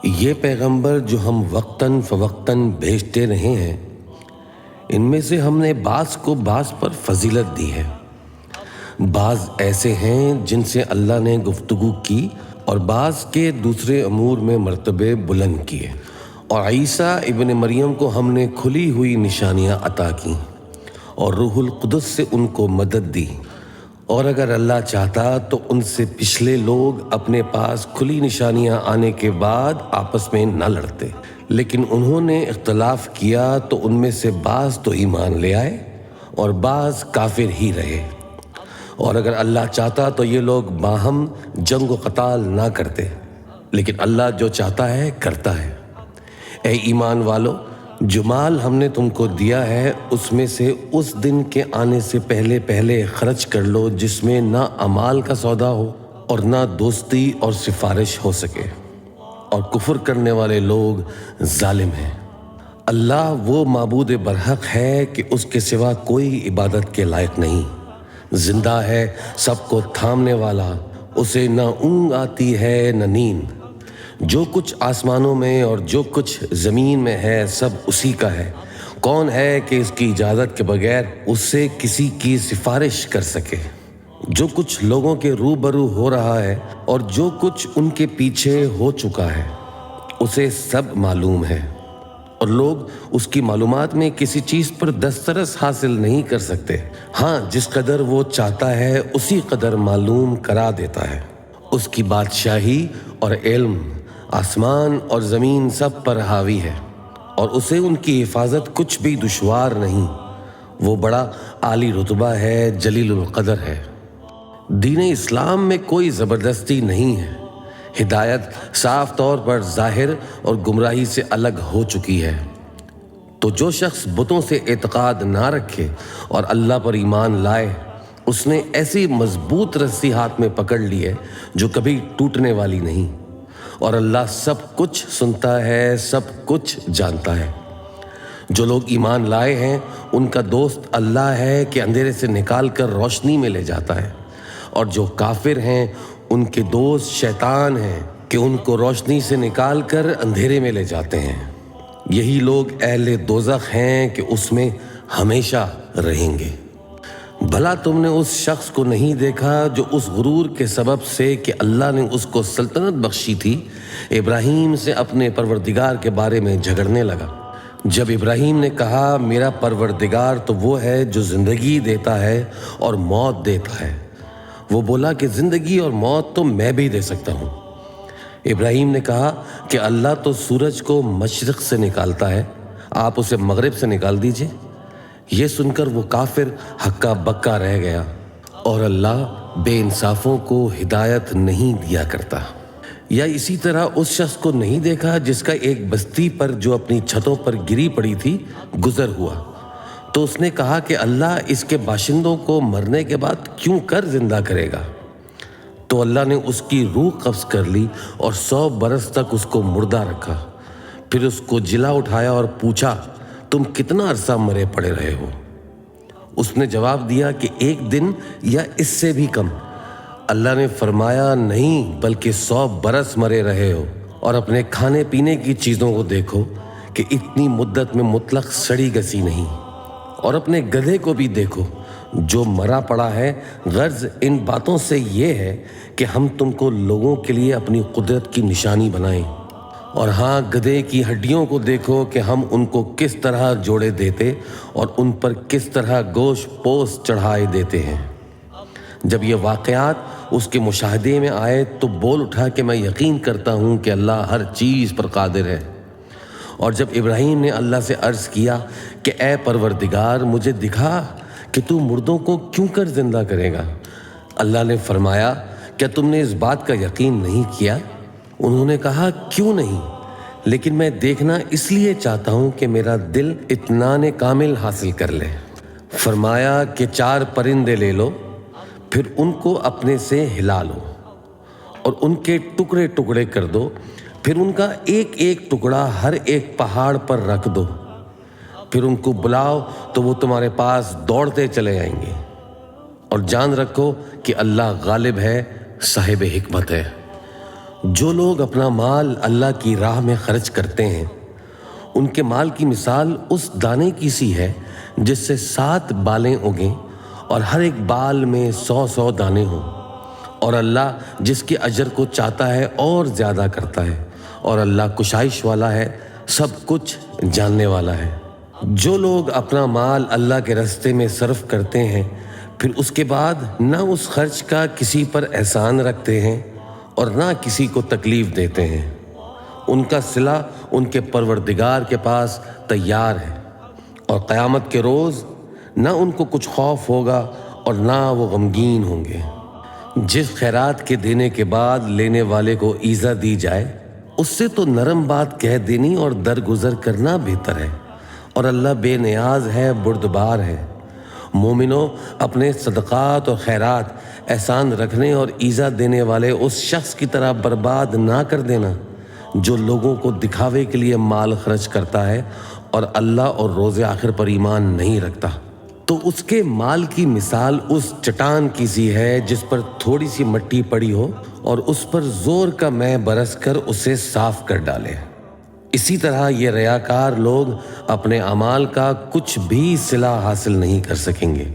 یہ پیغمبر جو ہم وقتاً فوقتاً بھیجتے رہے ہیں، ان میں سے ہم نے بعض کو بعض پر فضیلت دی ہے۔ بعض ایسے ہیں جن سے اللہ نے گفتگو کی اور بعض کے دوسرے امور میں مرتبے بلند کیے، اور عیسیٰ ابن مریم کو ہم نے کھلی ہوئی نشانیاں عطا کیں اور روح القدس سے ان کو مدد دی، اور اگر اللہ چاہتا تو ان سے پچھلے لوگ اپنے پاس کھلی نشانیاں آنے کے بعد آپس میں نہ لڑتے، لیکن انہوں نے اختلاف کیا تو ان میں سے بعض تو ایمان لے آئے اور بعض کافر ہی رہے، اور اگر اللہ چاہتا تو یہ لوگ باہم جنگ و قتال نہ کرتے، لیکن اللہ جو چاہتا ہے کرتا ہے۔ اے ایمان والو، جو مال ہم نے تم کو دیا ہے اس میں سے اس دن کے آنے سے پہلے پہلے خرچ کر لو جس میں نہ امال کا سودا ہو اور نہ دوستی اور سفارش ہو سکے، اور کفر کرنے والے لوگ ظالم ہیں۔ اللہ وہ معبود برحق ہے کہ اس کے سوا کوئی عبادت کے لائق نہیں، زندہ ہے، سب کو تھامنے والا، اسے نہ اونگ آتی ہے نہ نیند۔ جو کچھ آسمانوں میں اور جو کچھ زمین میں ہے سب اسی کا ہے۔ کون ہے کہ اس کی اجازت کے بغیر اس سے کسی کی سفارش کر سکے؟ جو کچھ لوگوں کے روبرو ہو رہا ہے اور جو کچھ ان کے پیچھے ہو چکا ہے اسے سب معلوم ہے، اور لوگ اس کی معلومات میں کسی چیز پر دسترس حاصل نہیں کر سکتے۔ ہاں، جس قدر وہ چاہتا ہے اسی قدر معلوم کرا دیتا ہے۔ اس کی بادشاہی اور علم آسمان اور زمین سب پر حاوی ہے، اور اسے ان کی حفاظت کچھ بھی دشوار نہیں۔ وہ بڑا عالی رتبہ ہے، جلیل القدر ہے۔ دین اسلام میں کوئی زبردستی نہیں ہے۔ ہدایت صاف طور پر ظاہر اور گمراہی سے الگ ہو چکی ہے۔ تو جو شخص بتوں سے اعتقاد نہ رکھے اور اللہ پر ایمان لائے، اس نے ایسی مضبوط رسی ہاتھ میں پکڑ لی ہے جو کبھی ٹوٹنے والی نہیں، اور اللہ سب کچھ سنتا ہے، سب کچھ جانتا ہے۔ جو لوگ ایمان لائے ہیں ان کا دوست اللہ ہے کہ اندھیرے سے نکال کر روشنی میں لے جاتا ہے، اور جو کافر ہیں ان کے دوست شیطان ہیں کہ ان کو روشنی سے نکال کر اندھیرے میں لے جاتے ہیں۔ یہی لوگ اہل دوزخ ہیں کہ اس میں ہمیشہ رہیں گے۔ بھلا تم نے اس شخص کو نہیں دیکھا جو اس غرور کے سبب سے کہ اللہ نے اس کو سلطنت بخشی تھی، ابراہیم سے اپنے پروردگار کے بارے میں جھگڑنے لگا؟ جب ابراہیم نے کہا میرا پروردگار تو وہ ہے جو زندگی دیتا ہے اور موت دیتا ہے، وہ بولا کہ زندگی اور موت تو میں بھی دے سکتا ہوں۔ ابراہیم نے کہا کہ اللہ تو سورج کو مشرق سے نکالتا ہے، آپ اسے مغرب سے نکال دیجئے۔ یہ سن کر وہ کافر ہکا بکا رہ گیا، اور اللہ بے انصافوں کو ہدایت نہیں دیا کرتا۔ یا اسی طرح اس شخص کو نہیں دیکھا جس کا ایک بستی پر جو اپنی چھتوں پر گری پڑی تھی گزر ہوا، تو اس نے کہا کہ اللہ اس کے باشندوں کو مرنے کے بعد کیوں کر زندہ کرے گا؟ تو اللہ نے اس کی روح قبض کر لی اور 100 برس تک اس کو مردہ رکھا، پھر اس کو جلا اٹھایا اور پوچھا تم کتنا عرصہ مرے پڑے رہے ہو؟ اس نے جواب دیا کہ 1 دن یا اس سے بھی کم۔ اللہ نے فرمایا نہیں، بلکہ 100 برس مرے رہے ہو، اور اپنے کھانے پینے کی چیزوں کو دیکھو کہ اتنی مدت میں مطلق سڑی گسی نہیں، اور اپنے گدھے کو بھی دیکھو جو مرا پڑا ہے۔ غرض ان باتوں سے یہ ہے کہ ہم تم کو لوگوں کے لیے اپنی قدرت کی نشانی بنائیں، اور ہاں، گدھے کی ہڈیوں کو دیکھو کہ ہم ان کو کس طرح جوڑے دیتے اور ان پر کس طرح گوشت پوست چڑھائے دیتے ہیں۔ جب یہ واقعات اس کے مشاہدے میں آئے تو بول اٹھا کہ میں یقین کرتا ہوں کہ اللہ ہر چیز پر قادر ہے۔ اور جب ابراہیم نے اللہ سے عرض کیا کہ اے پروردگار مجھے دکھا کہ تو مردوں کو کیوں کر زندہ کرے گا، اللہ نے فرمایا کیا تم نے اس بات کا یقین نہیں کیا؟ انہوں نے کہا کیوں نہیں، لیکن میں دیکھنا اس لیے چاہتا ہوں کہ میرا دل اطمینان کامل حاصل کر لے۔ فرمایا کہ 4 پرندے لے لو، پھر ان کو اپنے سے ہلا لو اور ان کے ٹکڑے ٹکڑے کر دو، پھر ان کا ایک ایک ٹکڑا ہر ایک پہاڑ پر رکھ دو، پھر ان کو بلاؤ تو وہ تمہارے پاس دوڑتے چلے آئیں گے، اور جان رکھو کہ اللہ غالب ہے، صاحب حکمت ہے۔ جو لوگ اپنا مال اللہ کی راہ میں خرچ کرتے ہیں ان کے مال کی مثال اس دانے کی سی ہے جس سے 7 بالیں اگیں اور ہر ایک بال میں 100 دانے ہوں، اور اللہ جس کے اجر کو چاہتا ہے اور زیادہ کرتا ہے، اور اللہ کشائش والا ہے، سب کچھ جاننے والا ہے۔ جو لوگ اپنا مال اللہ کے راستے میں صرف کرتے ہیں پھر اس کے بعد نہ اس خرچ کا کسی پر احسان رکھتے ہیں اور نہ کسی کو تکلیف دیتے ہیں، ان کا صلہ ان کے پروردگار کے پاس تیار ہے، اور قیامت کے روز نہ ان کو کچھ خوف ہوگا اور نہ وہ غمگین ہوں گے۔ جس خیرات کے دینے کے بعد لینے والے کو ایذا دی جائے اس سے تو نرم بات کہہ دینی اور درگزر کرنا بہتر ہے، اور اللہ بے نیاز ہے، بردبار ہے۔ مومنوں، اپنے صدقات اور خیرات احسان رکھنے اور ایذا دینے والے اس شخص کی طرح برباد نہ کر دینا جو لوگوں کو دکھاوے کے لیے مال خرچ کرتا ہے اور اللہ اور روز آخر پر ایمان نہیں رکھتا، تو اس کے مال کی مثال اس چٹان کی سی ہے جس پر تھوڑی سی مٹی پڑی ہو اور اس پر زور کا مے برس کر اسے صاف کر ڈالے۔ اسی طرح یہ ریاکار لوگ اپنے اعمال کا کچھ بھی صلہ حاصل نہیں کر سکیں گے،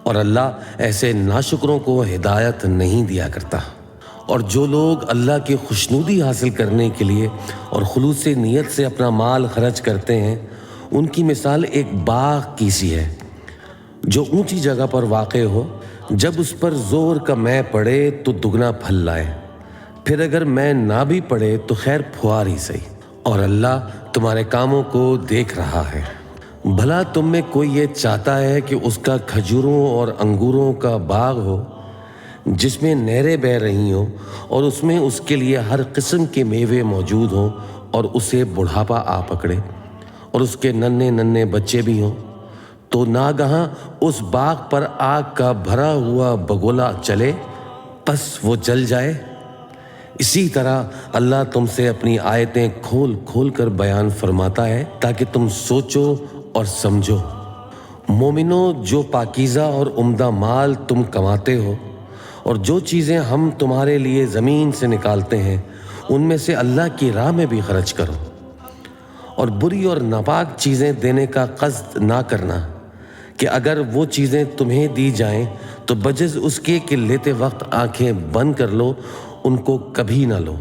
اور اللہ ایسے ناشکروں کو ہدایت نہیں دیا کرتا۔ اور جو لوگ اللہ کی خوشنودی حاصل کرنے کے لیے اور خلوص نیت سے اپنا مال خرچ کرتے ہیں ان کی مثال ایک باغ کی سی ہے جو اونچی جگہ پر واقع ہو، جب اس پر زور کا مے پڑے تو دگنا پھل لائے، پھر اگر مے نہ بھی پڑے تو خیر پھوار ہی صحیح، اور اللہ تمہارے کاموں کو دیکھ رہا ہے۔ بھلا تم میں کوئی یہ چاہتا ہے کہ اس کا کھجوروں اور انگوروں کا باغ ہو جس میں نہریں بہہ رہی ہوں اور اس میں اس کے لیے ہر قسم کے میوے موجود ہوں، اور اسے بڑھاپا آ پکڑے اور اس کے ننھے بچے بھی ہوں، تو ناگہاں اس باغ پر آگ کا بھرا ہوا بگولا چلے پس وہ جل جائے؟ اسی طرح اللہ تم سے اپنی آیتیں کھول کھول کر بیان فرماتا ہے تاکہ تم سوچو اور سمجھو۔ مومنوں، جو پاکیزہ اور عمدہ مال تم کماتے ہو اور جو چیزیں ہم تمہارے لیے زمین سے نکالتے ہیں ان میں سے اللہ کی راہ میں بھی خرچ کرو، اور بری اور ناپاک چیزیں دینے کا قصد نہ کرنا کہ اگر وہ چیزیں تمہیں دی جائیں تو بجز اس کے کہ لیتے وقت آنکھیں بند کر لو، ان کو کبھی نہ لو،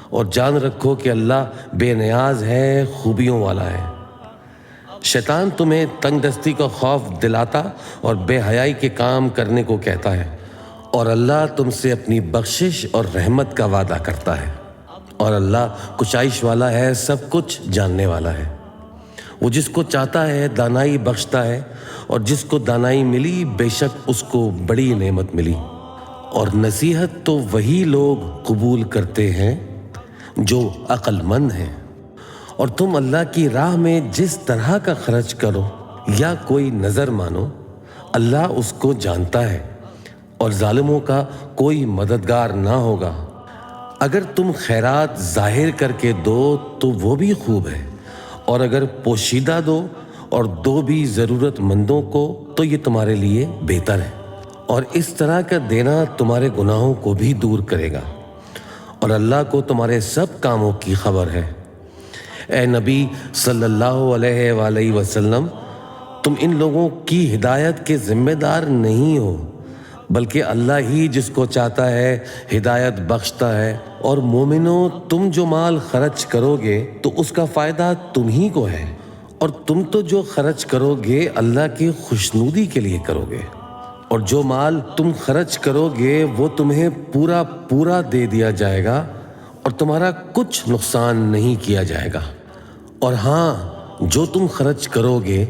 اور جان رکھو کہ اللہ بے نیاز ہے، خوبیوں والا ہے۔ شیطان تمہیں تنگ دستی کا خوف دلاتا اور بے حیائی کے کام کرنے کو کہتا ہے، اور اللہ تم سے اپنی بخشش اور رحمت کا وعدہ کرتا ہے، اور اللہ کشائش والا ہے، سب کچھ جاننے والا ہے۔ وہ جس کو چاہتا ہے دانائی بخشتا ہے، اور جس کو دانائی ملی بے شک اس کو بڑی نعمت ملی، اور نصیحت تو وہی لوگ قبول کرتے ہیں جو عقل مند ہیں۔ اور تم اللہ کی راہ میں جس طرح کا خرچ کرو یا کوئی نظر مانو، اللہ اس کو جانتا ہے، اور ظالموں کا کوئی مددگار نہ ہوگا۔ اگر تم خیرات ظاہر کر کے دو تو وہ بھی خوب ہے، اور اگر پوشیدہ دو اور دو بھی ضرورت مندوں کو تو یہ تمہارے لیے بہتر ہے، اور اس طرح کا دینا تمہارے گناہوں کو بھی دور کرے گا، اور اللہ کو تمہارے سب کاموں کی خبر ہے۔ اے نبی صلی اللہ علیہ وآلہ وسلم، تم ان لوگوں کی ہدایت کے ذمہ دار نہیں ہو، بلکہ اللہ ہی جس کو چاہتا ہے ہدایت بخشتا ہے۔ اور مومنوں، تم جو مال خرچ کرو گے تو اس کا فائدہ تم ہی کو ہے، اور تم تو جو خرچ کرو گے اللہ کی خوشنودی کے لیے کرو گے، اور جو مال تم خرچ کرو گے وہ تمہیں پورا دے دیا جائے گا، اور تمہارا کچھ نقصان نہیں کیا جائے گا۔ اور ہاں، جو تم خرچ کرو گے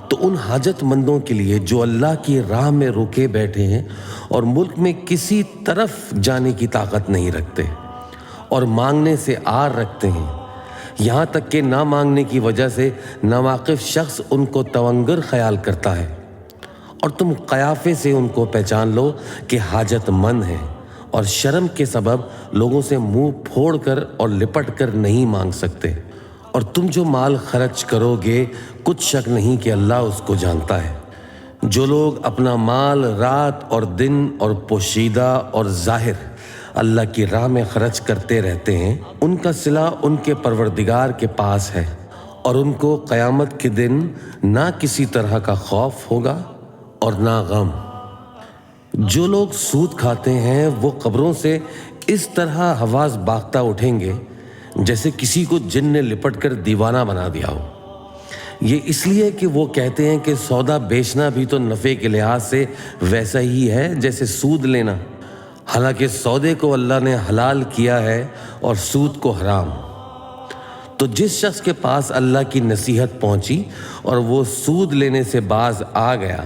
تو ان حاجت مندوں کے لیے جو اللہ کی راہ میں رکے بیٹھے ہیں اور ملک میں کسی طرف جانے کی طاقت نہیں رکھتے اور مانگنے سے آر رکھتے ہیں، یہاں تک کہ نہ مانگنے کی وجہ سے ناواقف شخص ان کو تونگر خیال کرتا ہے، اور تم قیافے سے ان کو پہچان لو کہ حاجت مند ہیں، اور شرم کے سبب لوگوں سے منہ پھوڑ کر اور لپٹ کر نہیں مانگ سکتے۔ اور تم جو مال خرچ کرو گے کچھ شک نہیں کہ اللہ اس کو جانتا ہے۔ جو لوگ اپنا مال رات اور دن اور پوشیدہ اور ظاہر اللہ کی راہ میں خرچ کرتے رہتے ہیں ان کا صلہ ان کے پروردگار کے پاس ہے، اور ان کو قیامت کے دن نہ کسی طرح کا خوف ہوگا اور نہ غم۔ جو لوگ سود کھاتے ہیں وہ قبروں سے اس طرح حواس باختہ اٹھیں گے جیسے کسی کو جن نے لپٹ کر دیوانہ بنا دیا ہو۔ یہ اس لیے کہ وہ کہتے ہیں کہ سودا بیچنا بھی تو نفع کے لحاظ سے ویسا ہی ہے جیسے سود لینا، حالانکہ سودے کو اللہ نے حلال کیا ہے اور سود کو حرام۔ تو جس شخص کے پاس اللہ کی نصیحت پہنچی اور وہ سود لینے سے باز آ گیا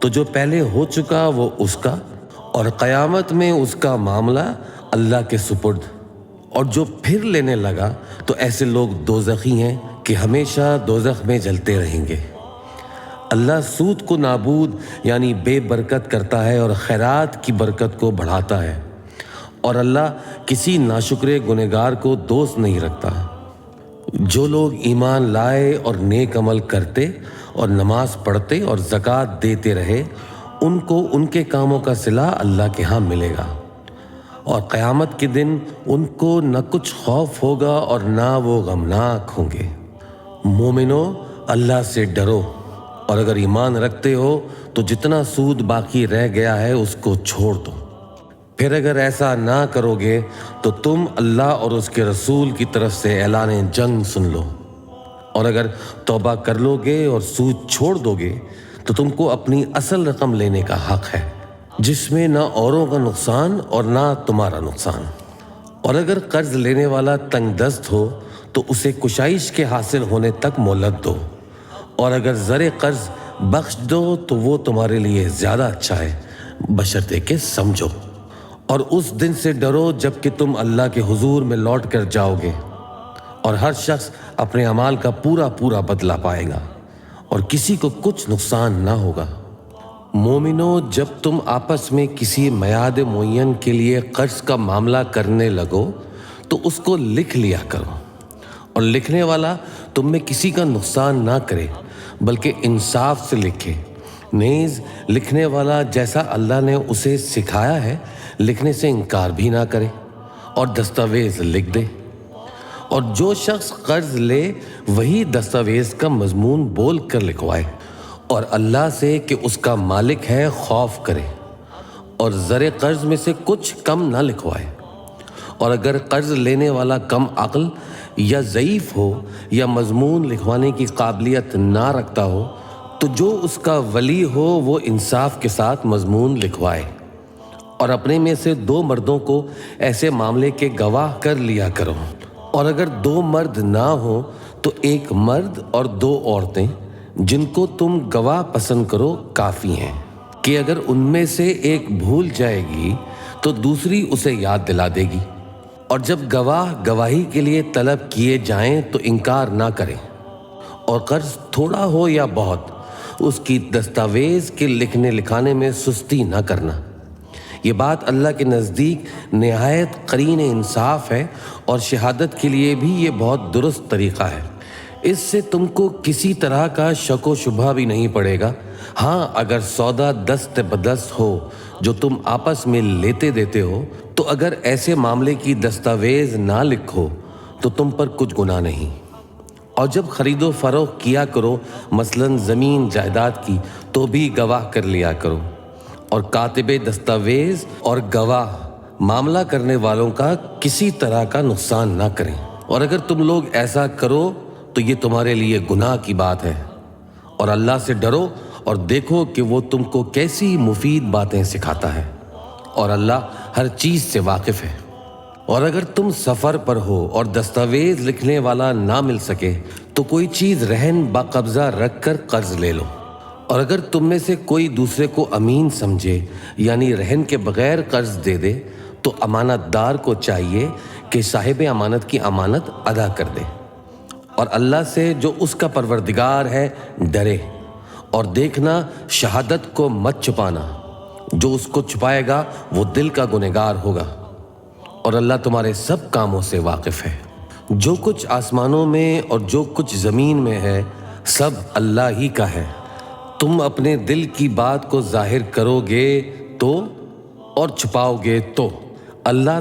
تو جو پہلے ہو چکا وہ اس کا، اور قیامت میں اس کا معاملہ اللہ کے سپرد۔ اور جو پھر لینے لگا تو ایسے لوگ دوزخی ہیں کہ ہمیشہ دوزخ میں جلتے رہیں گے۔ اللہ سود کو نابود یعنی بے برکت کرتا ہے اور خیرات کی برکت کو بڑھاتا ہے، اور اللہ کسی ناشکرے گنہگار کو دوست نہیں رکھتا۔ جو لوگ ایمان لائے اور نیک عمل کرتے اور نماز پڑھتے اور زکوٰۃ دیتے رہے ان کو ان کے کاموں کا صلہ اللہ کے ہاں ملے گا، اور قیامت کے دن ان کو نہ کچھ خوف ہوگا اور نہ وہ غمناک ہوں گے۔ مومنو، اللہ سے ڈرو، اور اگر ایمان رکھتے ہو تو جتنا سود باقی رہ گیا ہے اس کو چھوڑ دو۔ پھر اگر ایسا نہ کرو گے تو تم اللہ اور اس کے رسول کی طرف سے اعلان جنگ سن لو، اور اگر توبہ کر لو گے اور سود چھوڑ دو گے تو تم کو اپنی اصل رقم لینے کا حق ہے، جس میں نہ اوروں کا نقصان اور نہ تمہارا نقصان۔ اور اگر قرض لینے والا تنگ دست ہو تو اسے کشائش کے حاصل ہونے تک مہلت دو، اور اگر زر قرض بخش دو تو وہ تمہارے لیے زیادہ اچھا ہے، بشرطے کہ سمجھو۔ اور اس دن سے ڈرو جب کہ تم اللہ کے حضور میں لوٹ کر جاؤ گے، اور ہر شخص اپنے اعمال کا پورا پورا بدلہ پائے گا، اور کسی کو کچھ نقصان نہ ہوگا۔ مومنو، جب تم آپس میں کسی میعاد معین کے لیے قرض کا معاملہ کرنے لگو تو اس کو لکھ لیا کرو، اور لکھنے والا تم میں کسی کا نقصان نہ کرے بلکہ انصاف سے لکھے۔ نیز لکھنے والا جیسا اللہ نے اسے سکھایا ہے لکھنے سے انکار بھی نہ کرے اور دستاویز لکھ دے۔ اور جو شخص قرض لے وہی دستاویز کا مضمون بول کر لکھوائے، اور اللہ سے کہ اس کا مالک ہے خوف کرے، اور زر قرض میں سے کچھ کم نہ لکھوائے۔ اور اگر قرض لینے والا کم عقل یا ضعیف ہو یا مضمون لکھوانے کی قابلیت نہ رکھتا ہو تو جو اس کا ولی ہو وہ انصاف کے ساتھ مضمون لکھوائے، اور اپنے میں سے 2 مردوں کو ایسے معاملے کے گواہ کر لیا کرو، اور اگر 2 مرد نہ ہوں تو 1 مرد اور 2 عورتیں جن کو تم گواہ پسند کرو کافی ہیں، کہ اگر ان میں سے ایک بھول جائے گی تو دوسری اسے یاد دلا دے گی۔ اور جب گواہ گواہی کے لیے طلب کیے جائیں تو انکار نہ کریں، اور قرض تھوڑا ہو یا بہت اس کی دستاویز کے لکھنے لکھانے میں سستی نہ کرنا۔ یہ بات اللہ کے نزدیک نہایت قرین انصاف ہے، اور شہادت کے لیے بھی یہ بہت درست طریقہ ہے۔ اس سے تم کو کسی طرح کا شک و شبہ بھی نہیں پڑے گا۔ ہاں، اگر سودا دست بدست ہو جو تم آپس میں لیتے دیتے ہو تو اگر ایسے معاملے کی دستاویز نہ لکھو تو تم پر کچھ گناہ نہیں۔ اور جب خرید و فروخت کیا کرو مثلاً زمین جائیداد کی تو بھی گواہ کر لیا کرو، اور کاتب دستاویز اور گواہ معاملہ کرنے والوں کا کسی طرح کا نقصان نہ کریں۔ اور اگر تم لوگ ایسا کرو تو یہ تمہارے لیے گناہ کی بات ہے، اور اللہ سے ڈرو اور دیکھو کہ وہ تم کو کیسی مفید باتیں سکھاتا ہے، اور اللہ ہر چیز سے واقف ہے۔ اور اگر تم سفر پر ہو اور دستاویز لکھنے والا نہ مل سکے تو کوئی چیز رہن باقبضہ رکھ کر قرض لے لو، اور اگر تم میں سے کوئی دوسرے کو امین سمجھے یعنی رہن کے بغیر قرض دے دے تو امانت دار کو چاہیے کہ صاحب امانت کی امانت ادا کر دے، اور اللہ سے جو اس کا پروردگار ہے ڈرے، اور دیکھنا شہادت کو مت چھپانا، جو اس کو چھپائے گا وہ دل کا گنہگار ہوگا، اور اللہ تمہارے سب کاموں سے واقف ہے۔ جو کچھ آسمانوں میں اور جو کچھ زمین میں ہے سب اللہ ہی کا ہے۔ تم اپنے دل کی بات کو ظاہر کرو گے تو اور چھپاؤ گے تو اللہ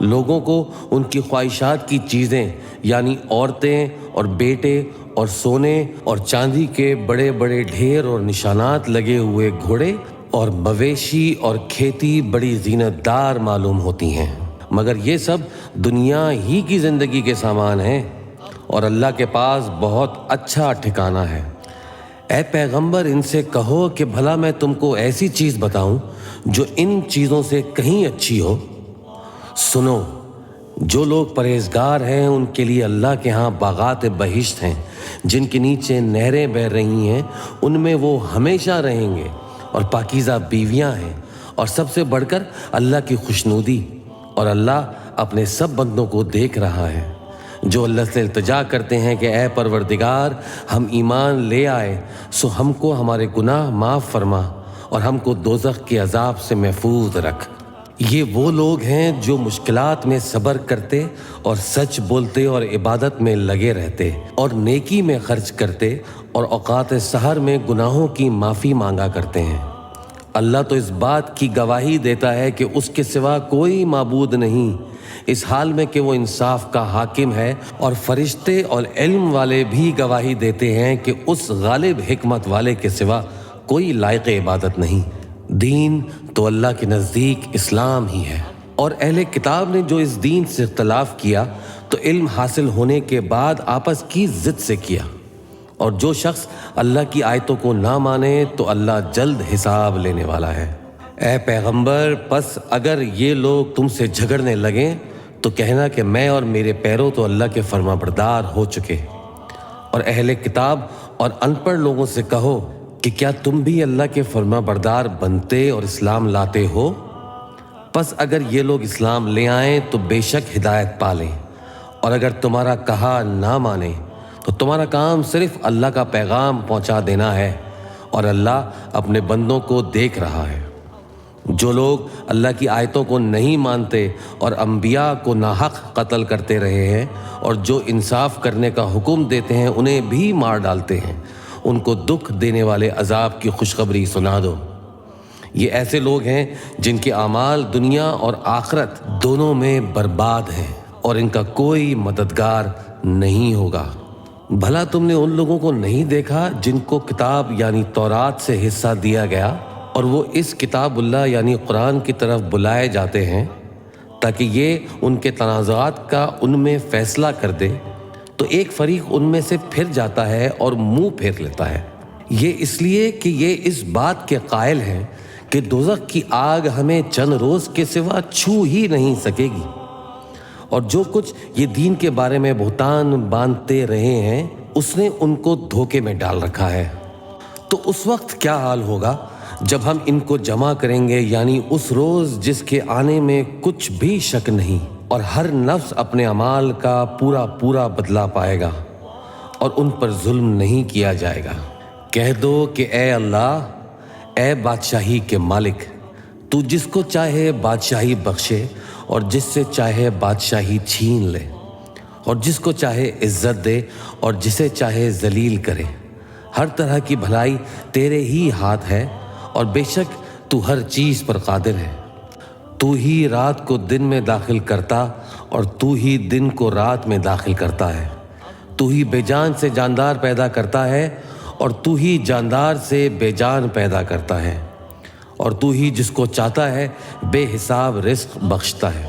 لوگوں کو ان کی خواہشات کی چیزیں یعنی عورتیں اور بیٹے اور سونے اور چاندی کے بڑے بڑے ڈھیر اور نشانات لگے ہوئے گھوڑے اور مویشی اور کھیتی بڑی زینت دار معلوم ہوتی ہیں، مگر یہ سب دنیا ہی کی زندگی کے سامان ہیں اور اللہ کے پاس بہت اچھا ٹھکانہ ہے۔ اے پیغمبر ان سے کہو کہ بھلا میں تم کو ایسی چیز بتاؤں جو ان چیزوں سے کہیں اچھی ہو؟ سنو، جو لوگ پرہیزگار ہیں ان کے لیے اللہ کے ہاں باغات بہشت ہیں جن کے نیچے نہریں بہہ رہی ہیں، ان میں وہ ہمیشہ رہیں گے، اور پاکیزہ بیویاں ہیں، اور سب سے بڑھ کر اللہ کی خوشنودی، اور اللہ اپنے سب بندوں کو دیکھ رہا ہے۔ جو اللہ سے التجا کرتے ہیں کہ اے پروردگار ہم ایمان لے آئے سو ہم کو ہمارے گناہ معاف فرما اور ہم کو دوزخ کے عذاب سے محفوظ رکھ۔ یہ وہ لوگ ہیں جو مشکلات میں صبر کرتے اور سچ بولتے اور عبادت میں لگے رہتے اور نیکی میں خرچ کرتے اور اوقات سحر میں گناہوں کی معافی مانگا کرتے ہیں۔ اللہ تو اس بات کی گواہی دیتا ہے کہ اس کے سوا کوئی معبود نہیں، اس حال میں کہ وہ انصاف کا حاکم ہے، اور فرشتے اور علم والے بھی گواہی دیتے ہیں کہ اس غالب حکمت والے کے سوا کوئی لائق عبادت نہیں۔ دین تو اللہ کے نزدیک اسلام ہی ہے، اور اہل کتاب نے جو اس دین سے اختلاف کیا تو علم حاصل ہونے کے بعد آپس کی ضد سے کیا، اور جو شخص اللہ کی آیتوں کو نہ مانے تو اللہ جلد حساب لینے والا ہے۔ اے پیغمبر پس اگر یہ لوگ تم سے جھگڑنے لگیں تو کہنا کہ میں اور میرے پیرو تو اللہ کے فرما بردار ہو چکے، اور اہل کتاب اور ان پڑھ لوگوں سے کہو کہ کیا تم بھی اللہ کے فرما بردار بنتے اور اسلام لاتے ہو؟ پس اگر یہ لوگ اسلام لے آئیں تو بے شک ہدایت پالیں، اور اگر تمہارا کہا نہ مانیں تو تمہارا کام صرف اللہ کا پیغام پہنچا دینا ہے، اور اللہ اپنے بندوں کو دیکھ رہا ہے۔ جو لوگ اللہ کی آیتوں کو نہیں مانتے اور انبیاء کو ناحق قتل کرتے رہے ہیں اور جو انصاف کرنے کا حکم دیتے ہیں انہیں بھی مار ڈالتے ہیں، ان کو دکھ دینے والے عذاب کی خوشخبری سنا دو۔ یہ ایسے لوگ ہیں جن کے اعمال دنیا اور آخرت دونوں میں برباد ہیں، اور ان کا کوئی مددگار نہیں ہوگا۔ بھلا تم نے ان لوگوں کو نہیں دیکھا جن کو کتاب یعنی تورات سے حصہ دیا گیا اور وہ اس کتاب اللہ یعنی قرآن کی طرف بلائے جاتے ہیں تاکہ یہ ان کے تنازعات کا ان میں فیصلہ کر دے، تو ایک فریق ان میں سے پھر جاتا ہے اور منہ پھیر لیتا ہے۔ یہ اس لیے کہ یہ اس بات کے قائل ہیں کہ دوزخ کی آگ ہمیں چند روز کے سوا چھو ہی نہیں سکے گی، اور جو کچھ یہ دین کے بارے میں بہتان باندھتے رہے ہیں اس نے ان کو دھوکے میں ڈال رکھا ہے۔ تو اس وقت کیا حال ہوگا جب ہم ان کو جمع کریں گے، یعنی اس روز جس کے آنے میں کچھ بھی شک نہیں، اور ہر نفس اپنے اعمال کا پورا پورا بدلہ پائے گا اور ان پر ظلم نہیں کیا جائے گا۔ کہہ دو کہ اے اللہ، اے بادشاہی کے مالک، تو جس کو چاہے بادشاہی بخشے اور جس سے چاہے بادشاہی چھین لے، اور جس کو چاہے عزت دے اور جسے چاہے ذلیل کرے۔ ہر طرح کی بھلائی تیرے ہی ہاتھ ہے، اور بے شک تو ہر چیز پر قادر ہے۔ تو ہی رات کو دن میں داخل کرتا اور تو ہی دن کو رات میں داخل کرتا ہے۔ تو ہی بے جان سے جاندار پیدا کرتا ہے اور تو ہی جاندار سے بے جان پیدا کرتا ہے، اور تو ہی جس کو چاہتا ہے بے حساب رزق بخشتا ہے۔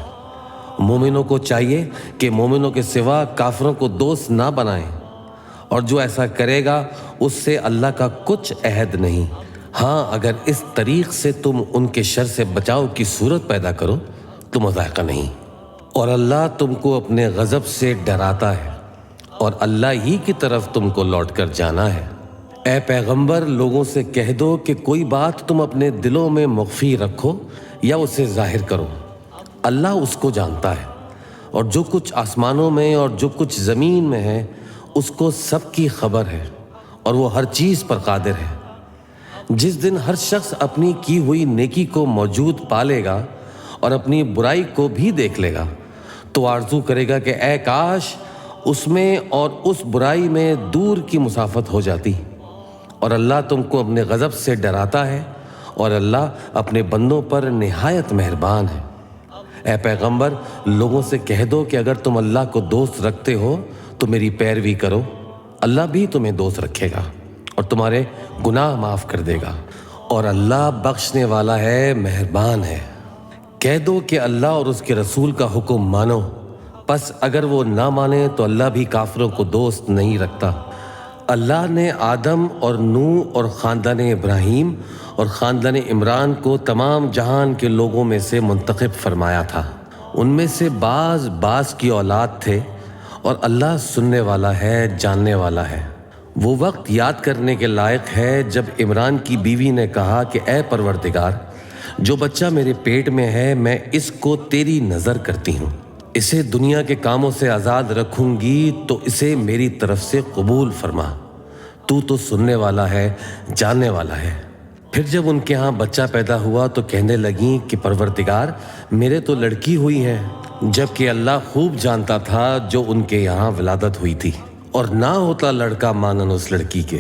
مومنوں کو چاہیے کہ مومنوں کے سوا کافروں کو دوست نہ بنائیں، اور جو ایسا کرے گا اس سے اللہ کا کچھ عہد نہیں۔ ہاں اگر اس طریق سے تم ان کے شر سے بچاؤ کی صورت پیدا کرو تو مذائقہ نہیں، اور اللہ تم کو اپنے غضب سے ڈراتا ہے، اور اللہ ہی کی طرف تم کو لوٹ کر جانا ہے۔ اے پیغمبر لوگوں سے کہہ دو کہ کوئی بات تم اپنے دلوں میں مخفی رکھو یا اسے ظاہر کرو، اللہ اس کو جانتا ہے، اور جو کچھ آسمانوں میں اور جو کچھ زمین میں ہے اس کو سب کی خبر ہے، اور وہ ہر چیز پر قادر ہے۔ جس دن ہر شخص اپنی کی ہوئی نیکی کو موجود پالے گا اور اپنی برائی کو بھی دیکھ لے گا تو آرزو کرے گا کہ اے کاش اس میں اور اس برائی میں دور کی مسافت ہو جاتی، اور اللہ تم کو اپنے غضب سے ڈراتا ہے، اور اللہ اپنے بندوں پر نہایت مہربان ہے۔ اے پیغمبر لوگوں سے کہہ دو کہ اگر تم اللہ کو دوست رکھتے ہو تو میری پیروی کرو، اللہ بھی تمہیں دوست رکھے گا اور تمہارے گناہ معاف کر دے گا، اور اللہ بخشنے والا ہے، مہربان ہے۔ کہہ دو کہ اللہ اور اس کے رسول کا حکم مانو، پس اگر وہ نہ مانے تو اللہ بھی کافروں کو دوست نہیں رکھتا۔ اللہ نے آدم اور نوح اور خاندان ابراہیم اور خاندان عمران کو تمام جہان کے لوگوں میں سے منتخب فرمایا تھا۔ ان میں سے بعض کی اولاد تھے، اور اللہ سننے والا ہے، جاننے والا ہے۔ وہ وقت یاد کرنے کے لائق ہے جب عمران کی بیوی نے کہا کہ اے پروردگار، جو بچہ میرے پیٹ میں ہے میں اس کو تیری نظر کرتی ہوں، اسے دنیا کے کاموں سے آزاد رکھوں گی تو اسے میری طرف سے قبول فرما، تو سننے والا ہے، جاننے والا ہے۔ پھر جب ان کے ہاں بچہ پیدا ہوا تو کہنے لگیں کہ پروردگار میرے تو لڑکی ہوئی ہے، جبکہ اللہ خوب جانتا تھا جو ان کے یہاں ولادت ہوئی تھی، اور نہ ہوتا لڑکا مانن اس لڑکی کے،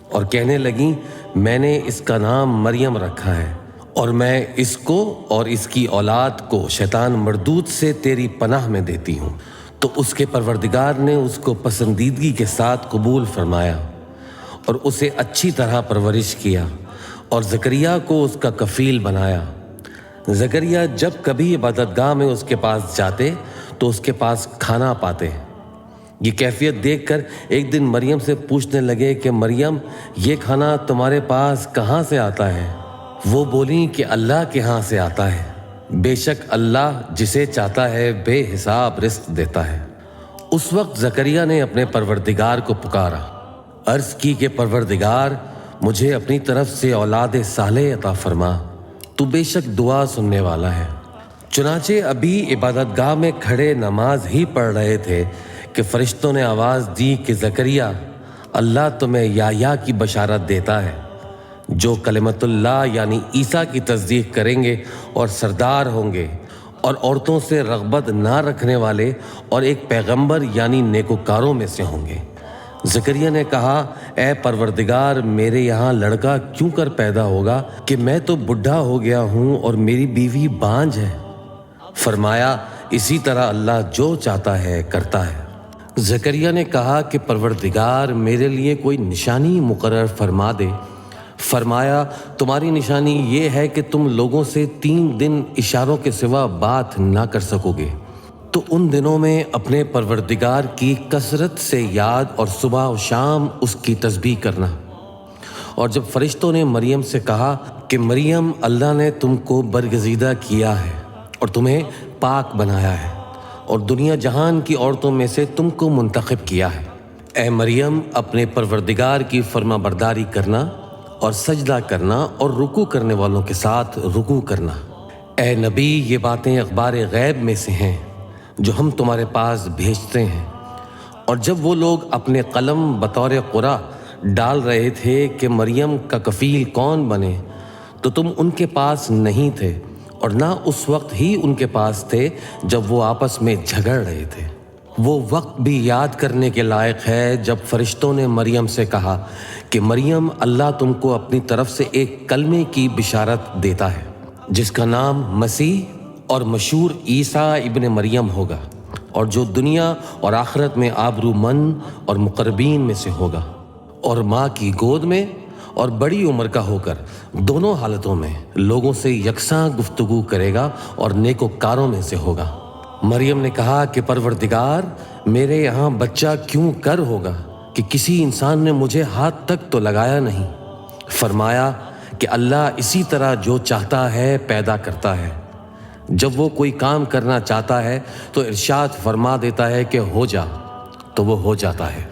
اور کہنے لگیں میں نے اس کا نام مریم رکھا ہے، اور میں اس کو اور اس کی اولاد کو شیطان مردود سے تیری پناہ میں دیتی ہوں۔ تو اس کے پروردگار نے اس کو پسندیدگی کے ساتھ قبول فرمایا اور اسے اچھی طرح پرورش کیا، اور زکریا کو اس کا کفیل بنایا۔ زکریا جب کبھی عبادت گاہ میں اس کے پاس جاتے تو اس کے پاس کھانا پاتے۔ یہ کیفیت دیکھ کر ایک دن مریم سے پوچھنے لگے کہ مریم یہ کھانا تمہارے پاس کہاں سے آتا ہے؟ وہ بولیں کہ اللہ کے ہاں سے آتا ہے، بے شک اللہ جسے چاہتا ہے بے حساب رزق دیتا ہے۔ اس وقت زکریا نے اپنے پروردگار کو پکارا، عرض کی کہ پروردگار مجھے اپنی طرف سے اولاد صالح عطا فرما، تو بے شک دعا سننے والا ہے۔ چنانچہ ابھی عبادت گاہ میں کھڑے نماز ہی پڑھ رہے تھے کہ فرشتوں نے آواز دی کہ زکریا اللہ تمہیں یحییٰ کی بشارت دیتا ہے، جو کلمت اللہ یعنی عیسیٰ کی تصدیق کریں گے اور سردار ہوں گے، اور عورتوں سے رغبت نہ رکھنے والے اور ایک پیغمبر یعنی نیکوکاروں میں سے ہوں گے۔ زکریا نے کہا اے پروردگار میرے یہاں لڑکا کیوں کر پیدا ہوگا کہ میں تو بڈھا ہو گیا ہوں اور میری بیوی بانجھ ہے؟ فرمایا اسی طرح اللہ جو چاہتا ہے کرتا ہے۔ زکریا نے کہا کہ پروردگار میرے لیے کوئی نشانی مقرر فرما دے۔ فرمایا تمہاری نشانی یہ ہے کہ تم لوگوں سے 3 دن اشاروں کے سوا بات نہ کر سکو گے، تو ان دنوں میں اپنے پروردگار کی کثرت سے یاد اور صبح و شام اس کی تسبیح کرنا۔ اور جب فرشتوں نے مریم سے کہا کہ مریم اللہ نے تم کو برگزیدہ کیا ہے اور تمہیں پاک بنایا ہے اور دنیا جہان کی عورتوں میں سے تم کو منتخب کیا ہے، اے مریم اپنے پروردگار کی فرما برداری کرنا اور سجدہ کرنا اور رکوع کرنے والوں کے ساتھ رکوع کرنا۔ اے نبی یہ باتیں اخبار غیب میں سے ہیں جو ہم تمہارے پاس بھیجتے ہیں۔ اور جب وہ لوگ اپنے قلم بطور قرہ ڈال رہے تھے کہ مریم کا کفیل کون بنے تو تم ان کے پاس نہیں تھے، اور نہ اس وقت ہی ان کے پاس تھے جب وہ آپس میں جھگڑ رہے تھے۔ وہ وقت بھی یاد کرنے کے لائق ہے جب فرشتوں نے مریم سے کہا کہ مریم اللہ تم کو اپنی طرف سے ایک کلمے کی بشارت دیتا ہے جس کا نام مسیح اور مشہور عیسیٰ ابن مریم ہوگا، اور جو دنیا اور آخرت میں آبرو مند اور مقربین میں سے ہوگا، اور ماں کی گود میں اور بڑی عمر کا ہو کر دونوں حالتوں میں لوگوں سے یکساں گفتگو کرے گا اور نیکوکاروں میں سے ہوگا۔ مریم نے کہا کہ پروردگار میرے یہاں بچہ کیوں کر ہوگا کہ کسی انسان نے مجھے ہاتھ تک تو لگایا نہیں۔ فرمایا کہ اللہ اسی طرح جو چاہتا ہے پیدا کرتا ہے، جب وہ کوئی کام کرنا چاہتا ہے تو ارشاد فرما دیتا ہے کہ ہو جا تو وہ ہو جاتا ہے،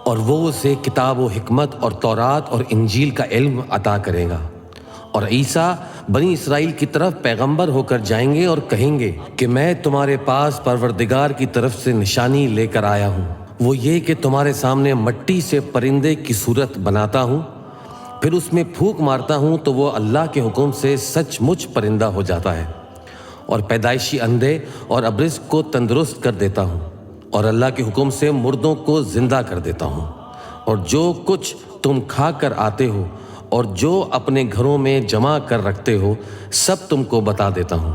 اور وہ اسے کتاب و حکمت اور تورات اور انجیل کا علم عطا کرے گا۔ اور عیسیٰ بنی اسرائیل کی طرف پیغمبر ہو کر جائیں گے اور کہیں گے کہ میں تمہارے پاس پروردگار کی طرف سے نشانی لے کر آیا ہوں، وہ یہ کہ تمہارے سامنے مٹی سے پرندے کی صورت بناتا ہوں، پھر اس میں پھونک مارتا ہوں تو وہ اللہ کے حکم سے سچ مچ پرندہ ہو جاتا ہے، اور پیدائشی اندھے اور ابرص کو تندرست کر دیتا ہوں، اور اللہ کے حکم سے مردوں کو زندہ کر دیتا ہوں، اور جو کچھ تم کھا کر آتے ہو اور جو اپنے گھروں میں جمع کر رکھتے ہو سب تم کو بتا دیتا ہوں۔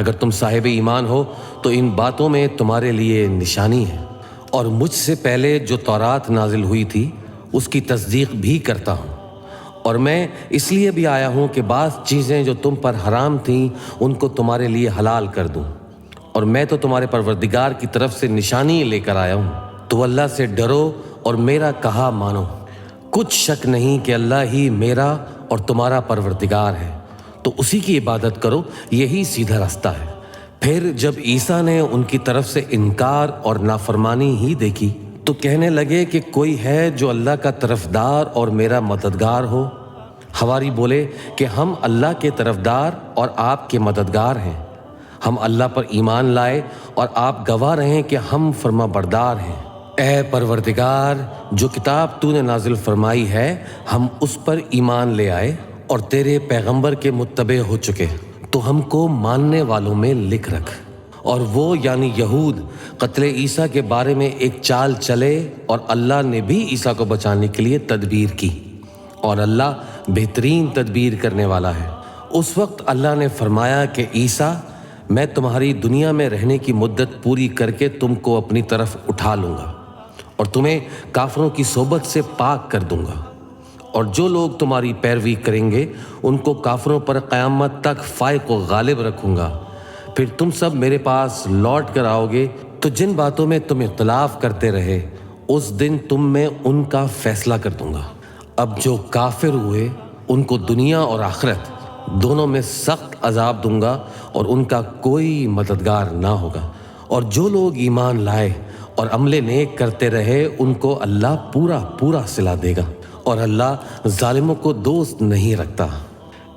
اگر تم صاحب ایمان ہو تو ان باتوں میں تمہارے لیے نشانی ہے، اور مجھ سے پہلے جو تورات نازل ہوئی تھی اس کی تصدیق بھی کرتا ہوں، اور میں اس لیے بھی آیا ہوں کہ بعض چیزیں جو تم پر حرام تھیں ان کو تمہارے لیے حلال کر دوں، اور میں تو تمہارے پروردگار کی طرف سے نشانی لے کر آیا ہوں۔ تو اللہ سے ڈرو اور میرا کہا مانو، کچھ شک نہیں کہ اللہ ہی میرا اور تمہارا پروردگار ہے، تو اسی کی عبادت کرو، یہی سیدھا راستہ ہے۔ پھر جب عیسیٰ نے ان کی طرف سے انکار اور نافرمانی ہی دیکھی تو کہنے لگے کہ کوئی ہے جو اللہ کا طرفدار اور میرا مددگار ہو؟ حواری بولے کہ ہم اللہ کے طرفدار اور آپ کے مددگار ہیں، ہم اللہ پر ایمان لائے اور آپ گواہ رہیں کہ ہم فرما بردار ہیں۔ اے پروردگار، جو کتاب تو نے نازل فرمائی ہے ہم اس پر ایمان لے آئے اور تیرے پیغمبر کے متبع ہو چکے، تو ہم کو ماننے والوں میں لکھ رکھ۔ اور وہ یعنی یہود قتل عیسیٰ کے بارے میں ایک چال چلے، اور اللہ نے بھی عیسیٰ کو بچانے کے لیے تدبیر کی، اور اللہ بہترین تدبیر کرنے والا ہے۔ اس وقت اللہ نے فرمایا کہ عیسیٰ، میں تمہاری دنیا میں رہنے کی مدت پوری کر کے تم کو اپنی طرف اٹھا لوں گا اور تمہیں کافروں کی صحبت سے پاک کر دوں گا، اور جو لوگ تمہاری پیروی کریں گے ان کو کافروں پر قیامت تک فائق و غالب رکھوں گا۔ پھر تم سب میرے پاس لوٹ کر آؤ گے، تو جن باتوں میں تم اختلاف کرتے رہے اس دن تم میں ان کا فیصلہ کر دوں گا۔ اب جو کافر ہوئے ان کو دنیا اور آخرت دونوں میں سخت عذاب دوں گا، اور ان کا کوئی مددگار نہ ہوگا۔ اور جو لوگ ایمان لائے اور عمل نیک کرتے رہے ان کو اللہ پورا پورا صلہ دے گا، اور اللہ ظالموں کو دوست نہیں رکھتا۔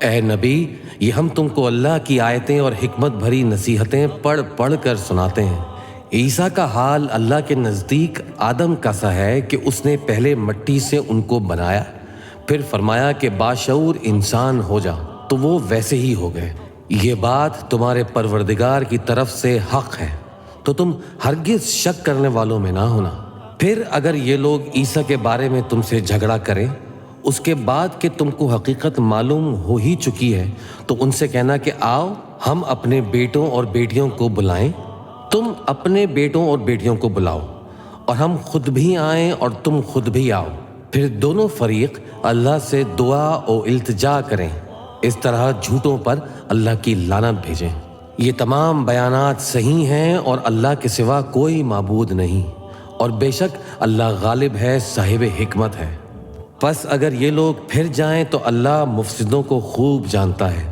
اے نبی، یہ ہم تم کو اللہ کی آیتیں اور حکمت بھری نصیحتیں پڑھ پڑھ کر سناتے ہیں۔ عیسیٰ کا حال اللہ کے نزدیک آدم کا سا ہے کہ اس نے پہلے مٹی سے ان کو بنایا، پھر فرمایا کہ باشعور انسان ہو جا، تو وہ ویسے ہی ہو گئے۔ یہ بات تمہارے پروردگار کی طرف سے حق ہے، تو تم ہرگز شک کرنے والوں میں نہ ہونا۔ پھر اگر یہ لوگ عیسیٰ کے بارے میں تم سے جھگڑا کریں اس کے بعد کہ تم کو حقیقت معلوم ہو ہی چکی ہے، تو ان سے کہنا کہ آؤ ہم اپنے بیٹوں اور بیٹیوں کو بلائیں، تم اپنے بیٹوں اور بیٹیوں کو بلاؤ، اور ہم خود بھی آئیں اور تم خود بھی آؤ، پھر دونوں فریق اللہ سے دعا و التجا کریں، اس طرح جھوٹوں پر اللہ کی لعنت بھیجیں۔ یہ تمام بیانات صحیح ہیں اور اللہ کے سوا کوئی معبود نہیں، اور بے شک اللہ غالب ہے، صاحب حکمت ہے۔ پس اگر یہ لوگ پھر جائیں تو اللہ مفسدوں کو خوب جانتا ہے۔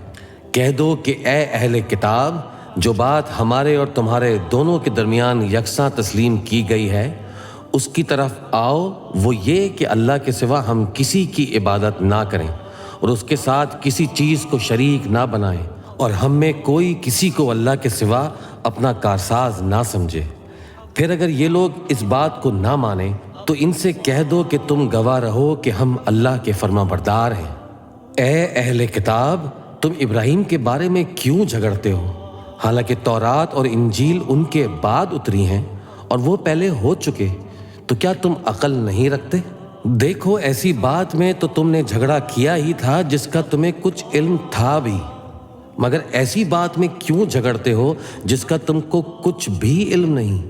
کہہ دو کہ اے اہل کتاب، جو بات ہمارے اور تمہارے دونوں کے درمیان یکساں تسلیم کی گئی ہے اس کی طرف آؤ، وہ یہ کہ اللہ کے سوا ہم کسی کی عبادت نہ کریں اور اس کے ساتھ کسی چیز کو شریک نہ بنائیں، اور ہم میں کوئی کسی کو اللہ کے سوا اپنا کارساز نہ سمجھے۔ پھر اگر یہ لوگ اس بات کو نہ مانیں تو ان سے کہہ دو کہ تم گواہ رہو کہ ہم اللہ کے فرما بردار ہیں۔ اے اہل کتاب، تم ابراہیم کے بارے میں کیوں جھگڑتے ہو؟ حالانکہ تورات اور انجیل ان کے بعد اتری ہیں اور وہ پہلے ہو چکے، تو کیا تم عقل نہیں رکھتے؟ دیکھو، ایسی بات میں تو تم نے جھگڑا کیا ہی تھا جس کا تمہیں کچھ علم تھا بھی، مگر ایسی بات میں کیوں جھگڑتے ہو جس کا تم کو کچھ بھی علم نہیں،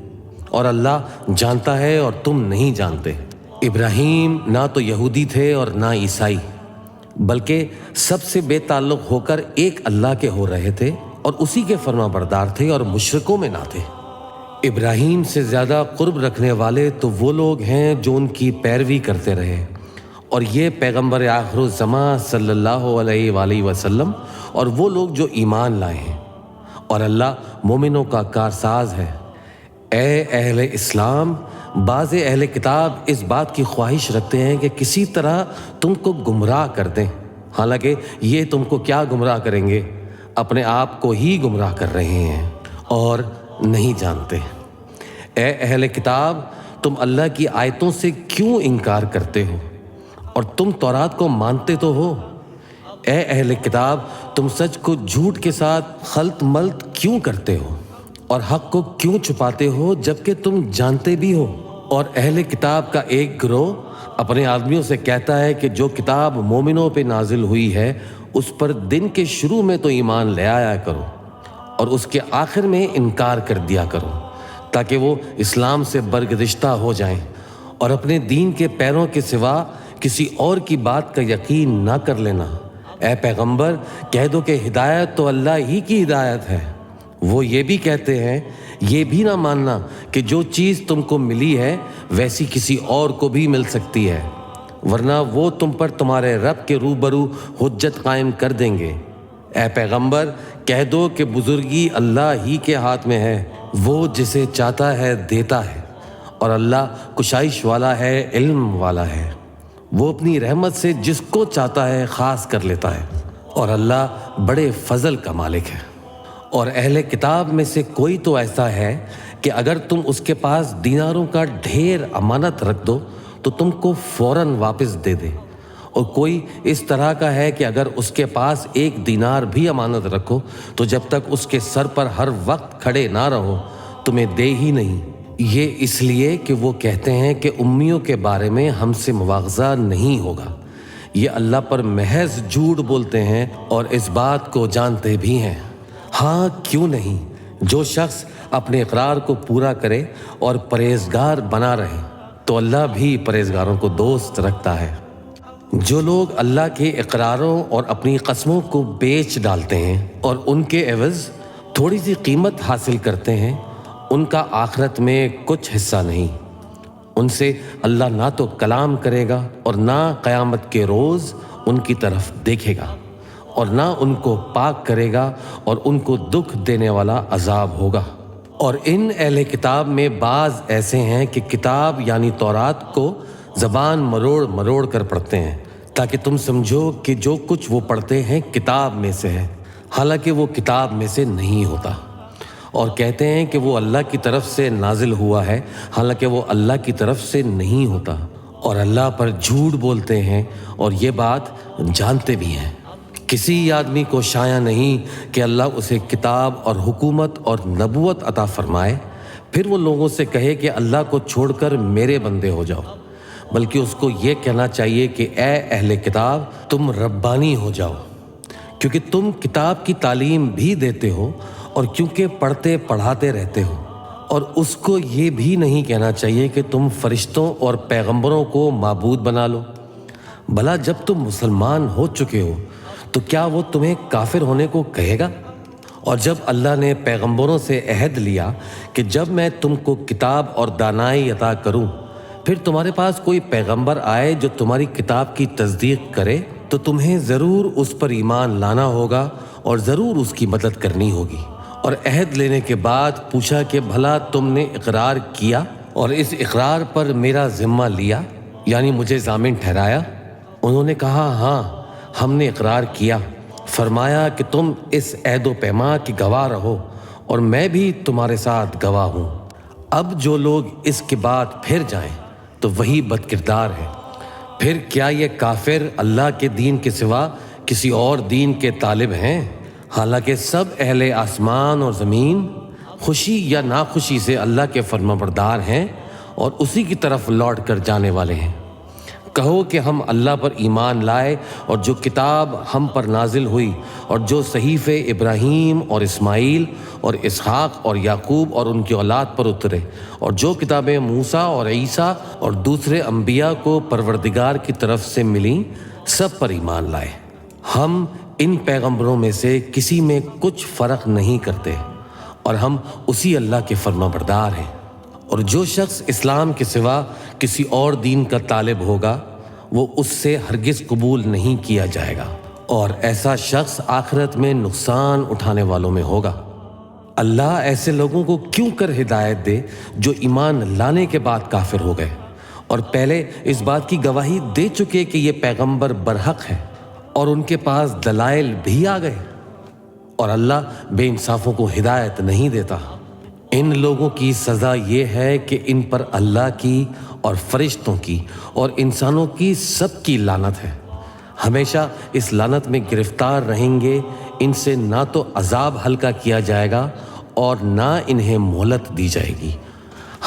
اور اللہ جانتا ہے اور تم نہیں جانتے۔ ابراہیم نہ تو یہودی تھے اور نہ عیسائی، بلکہ سب سے بے تعلق ہو کر ایک اللہ کے ہو رہے تھے اور اسی کے فرما بردار تھے اور مشرکوں میں نہ تھے۔ ابراہیم سے زیادہ قرب رکھنے والے تو وہ لوگ ہیں جو ان کی پیروی کرتے رہے، اور یہ پیغمبر آخر الزماں صلی اللہ علیہ وآلہ وسلم اور وہ لوگ جو ایمان لائے ہیں، اور اللہ مومنوں کا کارساز ہے۔ اے اہل اسلام، بعض اہل کتاب اس بات کی خواہش رکھتے ہیں کہ کسی طرح تم کو گمراہ کر دیں، حالانکہ یہ تم کو کیا گمراہ کریں گے، اپنے آپ کو ہی گمراہ کر رہے ہیں اور نہیں جانتے۔ اے اہل کتاب، تم اللہ کی آیتوں سے کیوں انکار کرتے ہو، اور تم تورات کو مانتے تو ہو۔ اے اہل کتاب، تم سچ کو جھوٹ کے ساتھ خلط ملط کیوں کرتے ہو اور حق کو کیوں چھپاتے ہو جبکہ تم جانتے بھی ہو؟ اور اہل کتاب کا ایک گروہ اپنے آدمیوں سے کہتا ہے کہ جو کتاب مومنوں پہ نازل ہوئی ہے اس پر دن کے شروع میں تو ایمان لے آیا کرو، اور اس کے آخر میں انکار کر دیا کرو تاکہ وہ اسلام سے برگزشتہ ہو جائیں اور اپنے دین کے پیروں کے سوا کسی اور کی بات کا یقین نہ کر لینا۔ اے پیغمبر کہہ دو کہ ہدایت تو اللہ ہی کی ہدایت ہے۔ وہ یہ بھی کہتے ہیں یہ بھی نہ ماننا کہ جو چیز تم کو ملی ہے ویسی کسی اور کو بھی مل سکتی ہے، ورنہ وہ تم پر تمہارے رب کے روبرو حجت قائم کر دیں گے۔ اے پیغمبر کہہ دو کہ بزرگی اللہ ہی کے ہاتھ میں ہے، وہ جسے چاہتا ہے دیتا ہے، اور اللہ کشائش والا ہے، علم والا ہے۔ وہ اپنی رحمت سے جس کو چاہتا ہے خاص کر لیتا ہے، اور اللہ بڑے فضل کا مالک ہے۔ اور اہل کتاب میں سے کوئی تو ایسا ہے کہ اگر تم اس کے پاس دیناروں کا ڈھیر امانت رکھ دو تو تم کو فوراً واپس دے دے، اور کوئی اس طرح کا ہے کہ اگر اس کے پاس 1 دینار بھی امانت رکھو تو جب تک اس کے سر پر ہر وقت کھڑے نہ رہو تمہیں دے ہی نہیں۔ یہ اس لیے کہ وہ کہتے ہیں کہ امیوں کے بارے میں ہم سے مواخذہ نہیں ہوگا۔ یہ اللہ پر محض جھوٹ بولتے ہیں اور اس بات کو جانتے بھی ہیں۔ ہاں کیوں نہیں، جو شخص اپنے اقرار کو پورا کرے اور پرہیزگار بنا رہے تو اللہ بھی پرہیزگاروں کو دوست رکھتا ہے۔ جو لوگ اللہ کے اقراروں اور اپنی قسموں کو بیچ ڈالتے ہیں اور ان کے عوض تھوڑی سی قیمت حاصل کرتے ہیں، ان کا آخرت میں کچھ حصہ نہیں۔ ان سے اللہ نہ تو کلام کرے گا اور نہ قیامت کے روز ان کی طرف دیکھے گا، اور نہ ان کو پاک کرے گا، اور ان کو دکھ دینے والا عذاب ہوگا۔ اور ان اہل کتاب میں بعض ایسے ہیں کہ کتاب یعنی تورات کو زبان مروڑ مروڑ کر پڑھتے ہیں تاکہ تم سمجھو کہ جو کچھ وہ پڑھتے ہیں کتاب میں سے ہے، حالانکہ وہ کتاب میں سے نہیں ہوتا، اور کہتے ہیں کہ وہ اللہ کی طرف سے نازل ہوا ہے، حالانکہ وہ اللہ کی طرف سے نہیں ہوتا، اور اللہ پر جھوٹ بولتے ہیں اور یہ بات جانتے بھی ہیں۔ کسی آدمی کو شایع نہیں کہ اللہ اسے کتاب اور حکومت اور نبوت عطا فرمائے پھر وہ لوگوں سے کہے کہ اللہ کو چھوڑ کر میرے بندے ہو جاؤ، بلکہ اس کو یہ کہنا چاہیے کہ اے اہل کتاب تم ربانی ہو جاؤ، کیونکہ تم کتاب کی تعلیم بھی دیتے ہو اور کیونکہ پڑھتے پڑھاتے رہتے ہو۔ اور اس کو یہ بھی نہیں کہنا چاہیے کہ تم فرشتوں اور پیغمبروں کو معبود بنا لو۔ بھلا جب تم مسلمان ہو چکے ہو تو کیا وہ تمہیں کافر ہونے کو کہے گا؟ اور جب اللہ نے پیغمبروں سے عہد لیا کہ جب میں تم کو کتاب اور دانائی عطا کروں پھر تمہارے پاس کوئی پیغمبر آئے جو تمہاری کتاب کی تصدیق کرے تو تمہیں ضرور اس پر ایمان لانا ہوگا اور ضرور اس کی مدد کرنی ہوگی۔ اور عہد لینے کے بعد پوچھا کہ بھلا تم نے اقرار کیا اور اس اقرار پر میرا ذمہ لیا، یعنی مجھے ضامن ٹھہرایا؟ انہوں نے کہا ہاں ہم نے اقرار کیا۔ فرمایا کہ تم اس عہد و پیمان کی گواہ رہو اور میں بھی تمہارے ساتھ گواہ ہوں۔ اب جو لوگ اس کے بعد پھر جائیں تو وہی بد کردار ہے۔ پھر کیا یہ کافر اللہ کے دین کے سوا کسی اور دین کے طالب ہیں؟ حالانکہ سب اہل آسمان اور زمین خوشی یا ناخوشی سے اللہ کے فرمانبردار ہیں اور اسی کی طرف لوٹ کر جانے والے ہیں۔ کہو کہ ہم اللہ پر ایمان لائے اور جو کتاب ہم پر نازل ہوئی اور جو صحیفے ابراہیم اور اسماعیل اور اسحاق اور یعقوب اور ان کی اولاد پر اترے اور جو کتابیں موسیٰ اور عیسیٰ اور دوسرے انبیاء کو پروردگار کی طرف سے ملیں سب پر ایمان لائے۔ ہم ان پیغمبروں میں سے کسی میں کچھ فرق نہیں کرتے اور ہم اسی اللہ کے فرمانبردار ہیں۔ اور جو شخص اسلام کے سوا کسی اور دین کا طالب ہوگا وہ اس سے ہرگز قبول نہیں کیا جائے گا، اور ایسا شخص آخرت میں نقصان اٹھانے والوں میں ہوگا۔ اللہ ایسے لوگوں کو کیوں کر ہدایت دے جو ایمان لانے کے بعد کافر ہو گئے اور پہلے اس بات کی گواہی دے چکے کہ یہ پیغمبر برحق ہے اور ان کے پاس دلائل بھی آ گئے، اور اللہ بے انصافوں کو ہدایت نہیں دیتا۔ ان لوگوں کی سزا یہ ہے کہ ان پر اللہ کی اور فرشتوں کی اور انسانوں کی سب کی لعنت ہے، ہمیشہ اس لعنت میں گرفتار رہیں گے۔ ان سے نہ تو عذاب ہلکا کیا جائے گا اور نہ انہیں مہلت دی جائے گی۔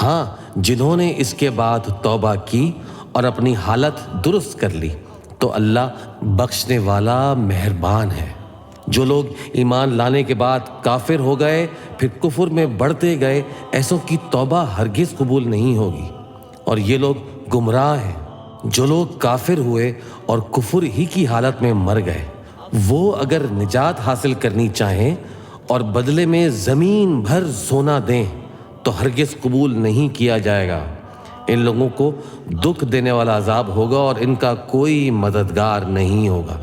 ہاں جنہوں نے اس کے بعد توبہ کی اور اپنی حالت درست کر لی تو اللہ بخشنے والا مہربان ہے۔ جو لوگ ایمان لانے کے بعد کافر ہو گئے پھر کفر میں بڑھتے گئے، ایسوں کی توبہ ہرگز قبول نہیں ہوگی، اور یہ لوگ گمراہ ہیں۔ جو لوگ کافر ہوئے اور کفر ہی کی حالت میں مر گئے، وہ اگر نجات حاصل کرنی چاہیں اور بدلے میں زمین بھر سونا دیں تو ہرگز قبول نہیں کیا جائے گا۔ ان لوگوں کو دکھ دینے والا عذاب ہوگا اور ان کا کوئی مددگار نہیں ہوگا۔